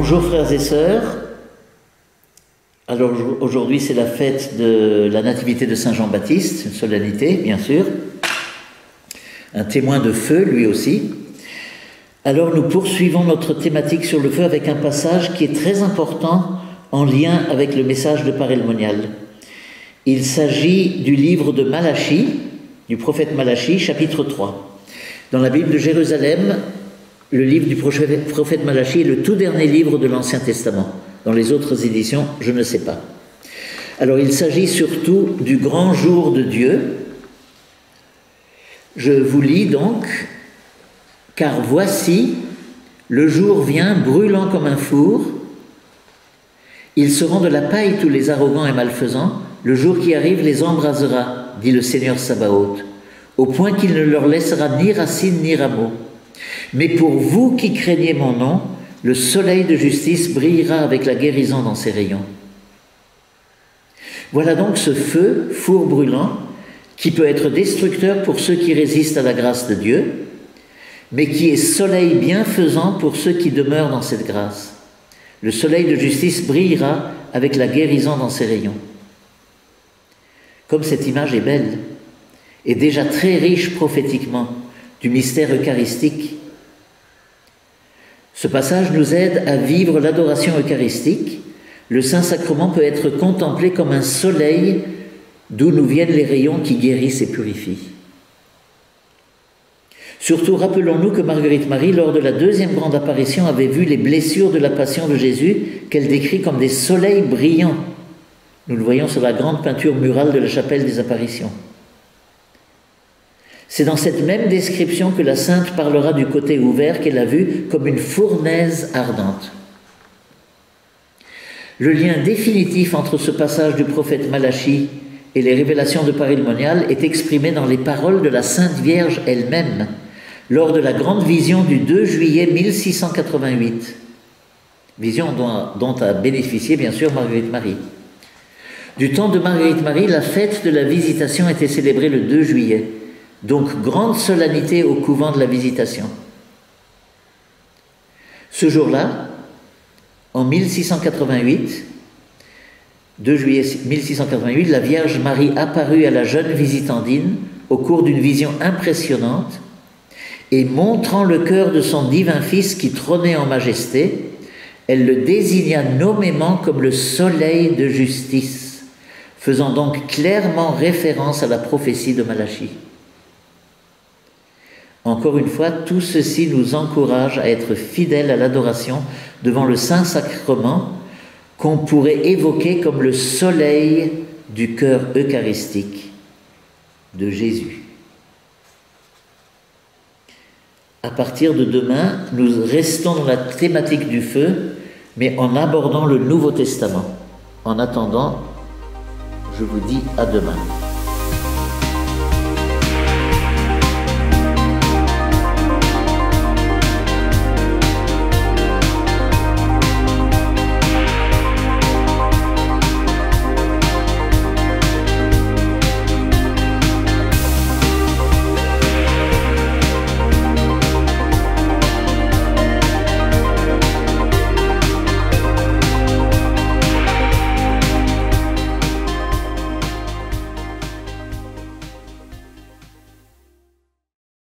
bonjour frères et sœurs. Alors aujourd'hui c'est la fête de la nativité de Saint Jean-Baptiste, une solennité bien sûr, un témoin de feu lui aussi. Alors nous poursuivons notre thématique sur le feu avec un passage qui est très important en lien avec le message de Parélemonial. Il s'agit du livre de Malachie, du prophète Malachie, chapitre 3. Dans la Bible de Jérusalem, le livre du prophète Malachie est le tout dernier livre de l'Ancien Testament. Dans les autres éditions, je ne sais pas. Alors il s'agit surtout du grand jour de Dieu. Je vous lis donc: « Car voici, le jour vient brûlant comme un four. Ils seront de la paille tous les arrogants et malfaisants. Le jour qui arrive les embrasera, dit le Seigneur Sabaoth, au point qu'il ne leur laissera ni racine ni rameau. Mais pour vous qui craignez mon nom, le soleil de justice brillera avec la guérison dans ses rayons. » Voilà donc ce feu, four brûlant, qui peut être destructeur pour ceux qui résistent à la grâce de Dieu, mais qui est soleil bienfaisant pour ceux qui demeurent dans cette grâce. Le soleil de justice brillera avec la guérison dans ses rayons. Comme cette image est belle, et déjà très riche prophétiquement, du mystère eucharistique, ce passage nous aide à vivre l'adoration eucharistique. Le Saint-Sacrement peut être contemplé comme un soleil d'où nous viennent les rayons qui guérissent et purifient. Surtout, rappelons-nous que Marguerite Marie, lors de la deuxième grande apparition, avait vu les blessures de la passion de Jésus qu'elle décrit comme des soleils brillants. Nous le voyons sur la grande peinture murale de la chapelle des apparitions. C'est dans cette même description que la sainte parlera du côté ouvert qu'elle a vu comme une fournaise ardente. Le lien définitif entre ce passage du prophète Malachie et les révélations de Parélemonial est exprimé dans les paroles de la Sainte Vierge elle-même, lors de la grande vision du 2 juillet 1688. Vision dont a bénéficié bien sûr Marguerite Marie. Du temps de Marguerite Marie, la fête de la Visitation était célébrée le 2 juillet. Donc, grande solennité au couvent de la Visitation. Ce jour-là, en 1688, 2 juillet 1688, la Vierge Marie apparut à la jeune visitandine au cours d'une vision impressionnante et montrant le cœur de son divin Fils qui trônait en majesté, elle le désigna nommément comme le soleil de justice, faisant donc clairement référence à la prophétie de Malachie. Encore une fois, tout ceci nous encourage à être fidèles à l'adoration devant le Saint-Sacrement qu'on pourrait évoquer comme le soleil du cœur eucharistique de Jésus. À partir de demain, nous restons dans la thématique du feu, mais en abordant le Nouveau Testament. En attendant, je vous dis à demain.